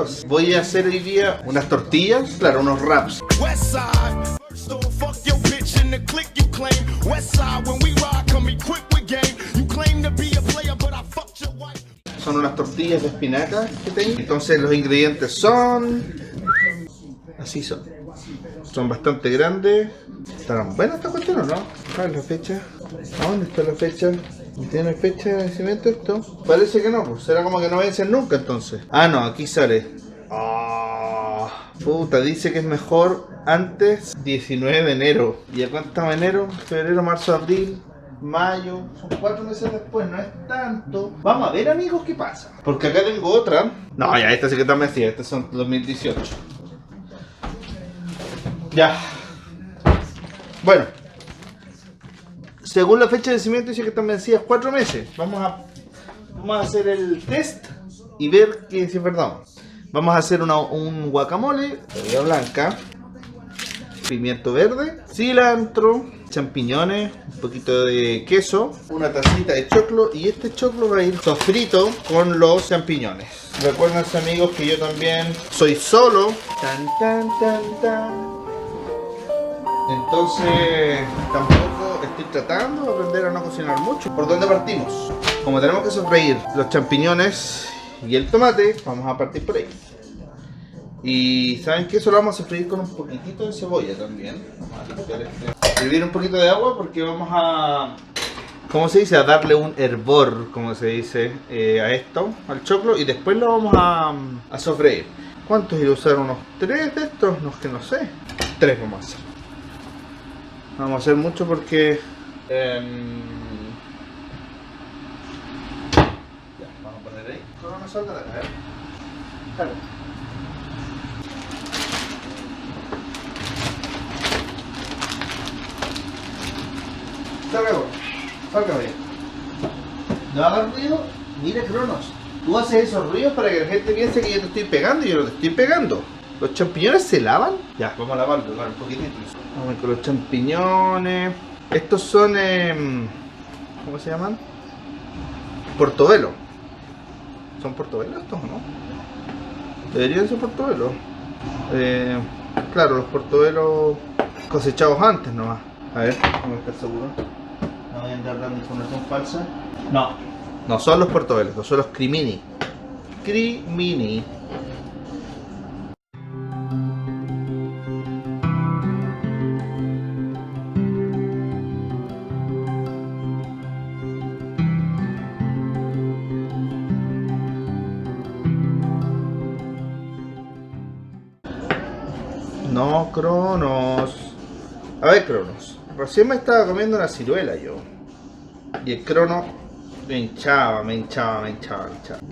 amigos, voy a hacer hoy día unas tortillas, claro, unos wraps. Son unas tortillas de espinaca que tengo. Entonces los ingredientes son... así son. Son bastante grandes. ¿Estarán buenas estas cuestiones o no? ¿Cuál es la fecha? ¿A dónde está la fecha? ¿Tiene fecha de vencimiento esto? Parece que no, pues será como que no vencen nunca entonces. Ah, no, aquí sale. Puta, dice que es mejor antes 19 de enero. ¿Y a cuánto estamos enero? Febrero, marzo, abril, mayo. Son 4 meses después, no es tanto. Vamos a ver, amigos, qué pasa. Porque acá tengo otra. No, ya, esta sí que está vencida. Estas son 2018. Ya. Bueno. Según la fecha de vencimiento dice que están vencidas 4 meses. Vamos a hacer el test y ver que si es verdad. Vamos a hacer un guacamole, cebolla blanca, pimiento verde, cilantro, champiñones, un poquito de queso, una tacita de choclo y este choclo va a ir sofrito con los champiñones. Recuerden, amigos, que yo también soy solo. Tan, tan, tan, tan. Entonces tampoco estoy tratando de aprender a no cocinar mucho. ¿Por dónde partimos? Como tenemos que sofreír los champiñones y el tomate, vamos a partir por ahí. Y saben que eso lo vamos a freír con un poquitito de cebolla también. Vamos a hervir un poquito de agua porque vamos a... ¿cómo se dice? A darle un hervor, como se dice, a esto, al choclo. Y después lo vamos a sofreír. ¿Cuántos iré a usar? ¿Unos 3 de estos? No, es que no sé. 3 vamos a hacer. Vamos a hacer mucho porque... ya, vamos a poner ahí. No me salga de acá, Claro. Salga bien. No hagas ruido. Mira, Cronos. Tú haces esos ruidos para que la gente piense que yo te estoy pegando y yo no te estoy pegando. ¿Los champiñones se lavan? Ya, vamos a lavarlos, un poquitito. Vamos con los champiñones. Estos son... ¿cómo se llaman? Portobelo. ¿Son portobelo estos o no? Deberían ser portobelo. Claro, los portobelos cosechados antes nomás. A ver, vamos a estar seguro. No voy a andar dando información falsa. No son los portobelos, no son los crimini. Crimini. No, Cronos. A ver, Cronos. Recién me estaba comiendo una ciruela yo. Y el Crono me hinchaba.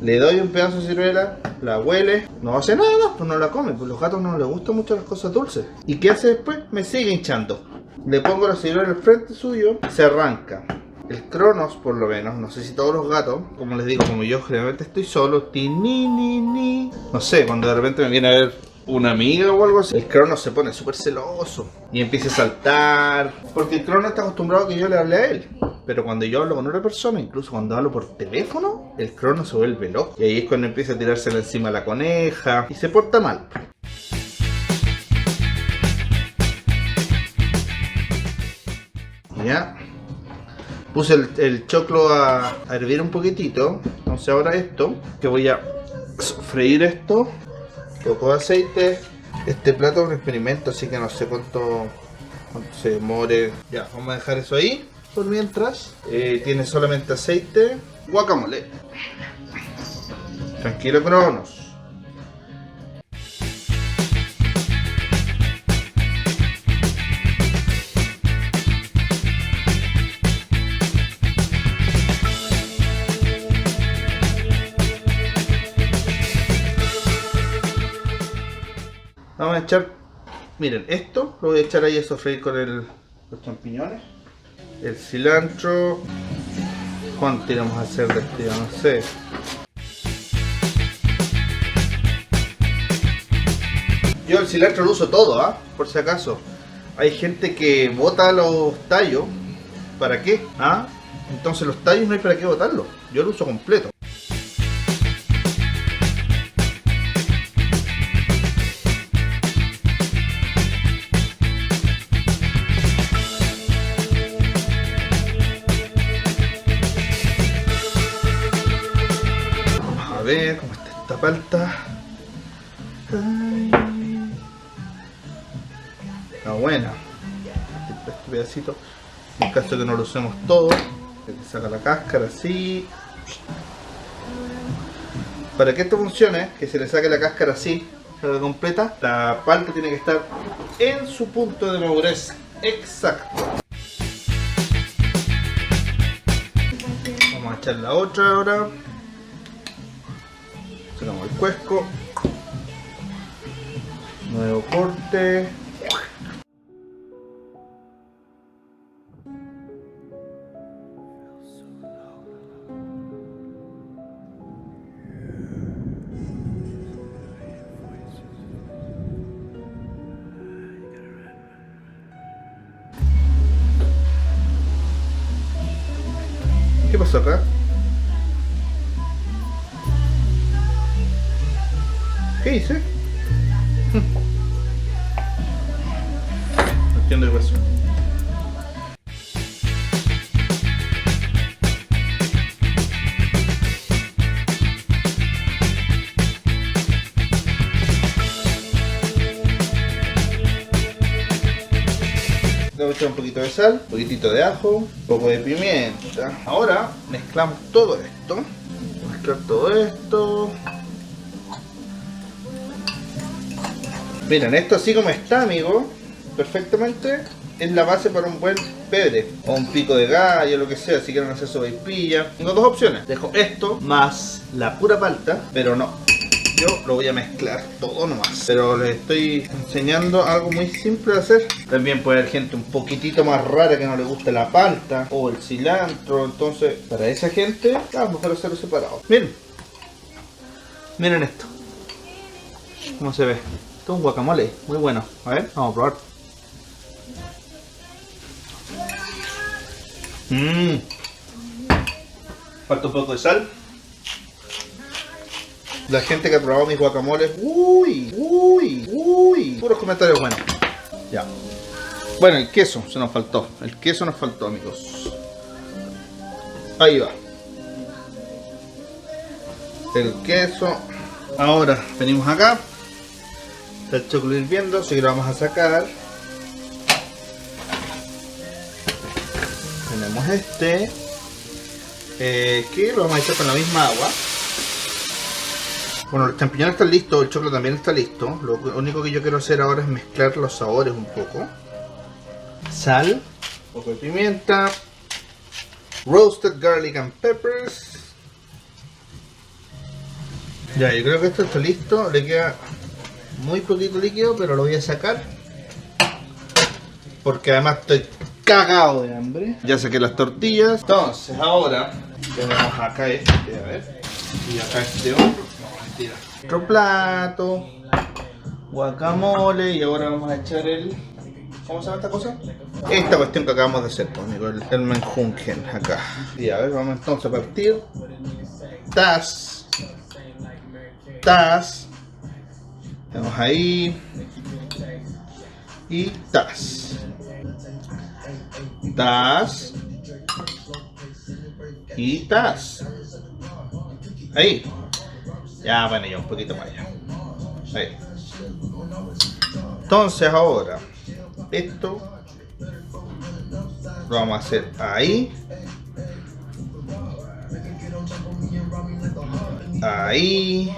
Le doy un pedazo de ciruela, la huele, no hace nada, pues no la come. Pues los gatos no les gustan mucho las cosas dulces. ¿Y qué hace después? Me sigue hinchando. Le pongo la ciruela al frente suyo, se arranca. El Cronos, por lo menos, no sé si todos los gatos, como les digo, como yo generalmente estoy solo, no sé, cuando de repente me viene a ver una amiga o algo así, el Cronos se pone súper celoso y empieza a saltar, porque el Cronos está acostumbrado a que yo le hable a él. Pero cuando yo hablo con otra persona, incluso cuando hablo por teléfono, el Cronos se vuelve loco. Y ahí es cuando empieza a tirársela encima a la coneja y se porta mal. Ya. Puse el choclo a hervir un poquitito. Entonces ahora esto, que voy a freír esto. Poco de aceite. Este plato es un experimento, así que no sé cuánto se demore. Ya, vamos a dejar eso ahí. Por mientras, tiene solamente aceite. Guacamole. Tranquilo, Cronos. Vamos a echar, miren, esto lo voy a echar ahí a sofreír con los champiñones, el cilantro. ¿Cuánto iremos a hacer de este? No sé. Yo el cilantro lo uso todo, por si acaso. Hay gente que bota los tallos. ¿Para qué? Entonces los tallos no hay para qué botarlos. Yo lo uso completo. ver cómo está esta palta. Ay. Está buena. Este pedacito, en caso de que no lo usemos todo, se le saca la cáscara así. Para que esto funcione, que se le saque la cáscara así, salga completa, la palta tiene que estar en su punto de madurez exacto. Vamos a echar la otra ahora. Sacamos el cuesco. Nuevo corte. ¿Qué pasó acá? ¿Qué hice? No entiendo qué pasó. Le voy a echar un poquito de sal, un poquitito de ajo, un poco de pimienta. Ahora mezclamos todo esto. Mezclar todo esto. Miren, esto así como está, amigos, perfectamente es la base para un buen pebre o un pico de gallo, lo que sea. Si quieren hacer sopaipilla, tengo dos opciones. Dejo esto más la pura palta, pero no, yo lo voy a mezclar todo nomás. Pero les estoy enseñando algo muy simple de hacer. También puede haber gente un poquitito más rara que no le guste la palta o el cilantro. Entonces, para esa gente, mejor hacerlo separado. Miren, miren esto, cómo se ve. Esto es un guacamole, muy bueno. A ver, vamos a probar. Falta un poco de sal. La gente que ha probado mis guacamoles, puros comentarios buenos. Ya. Bueno, el queso se nos faltó. El queso nos faltó, amigos. Ahí va. El queso. Ahora venimos acá. Está el choclo hirviendo, así que lo vamos a sacar. Tenemos este. Que lo vamos a echar con la misma agua. Bueno, los champiñones están listos, el choclo también está listo. Lo único que yo quiero hacer ahora es mezclar los sabores un poco. Sal, un poco de pimienta, roasted garlic and peppers. Ya, yo creo que esto está listo. Le queda muy poquito líquido, pero lo voy a sacar porque además estoy cagado de hambre. Ya saqué las tortillas. Entonces ahora tenemos acá este, a ver, y acá este otro plato, guacamole, y ahora vamos a echar el... ¿Cómo se llama esta cosa? Esta cuestión que acabamos de hacer, pues, amigo, el menjunken acá. Y a ver, vamos entonces a partir. Tas. Tenemos ahí. Y tas. Y tas. Ahí. Ya, bueno, ya un poquito más allá. Ahí. Entonces ahora, esto lo vamos a hacer ahí. Ahí.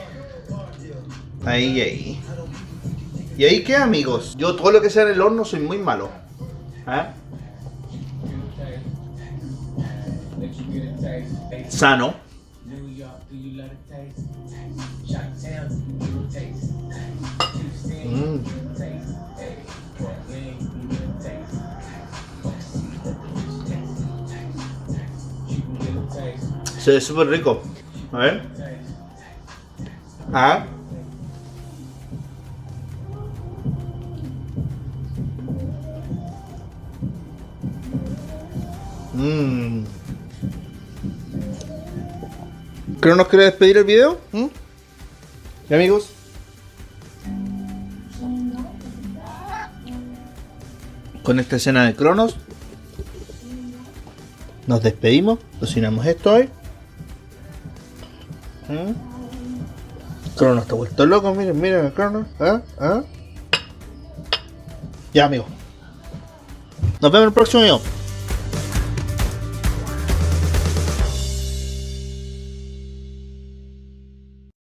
Y ahí queda, amigos. Yo todo lo que sea en el horno soy muy malo. Sano. Se ve súper rico. A ver. ¿Creo nos quiere despedir el video? ¿Y amigos? Con esta escena de Cronos nos despedimos, cocinamos esto hoy. Crono está vuelto loco, miren, miren el Crono. Ya, amigo. Nos vemos en el próximo video.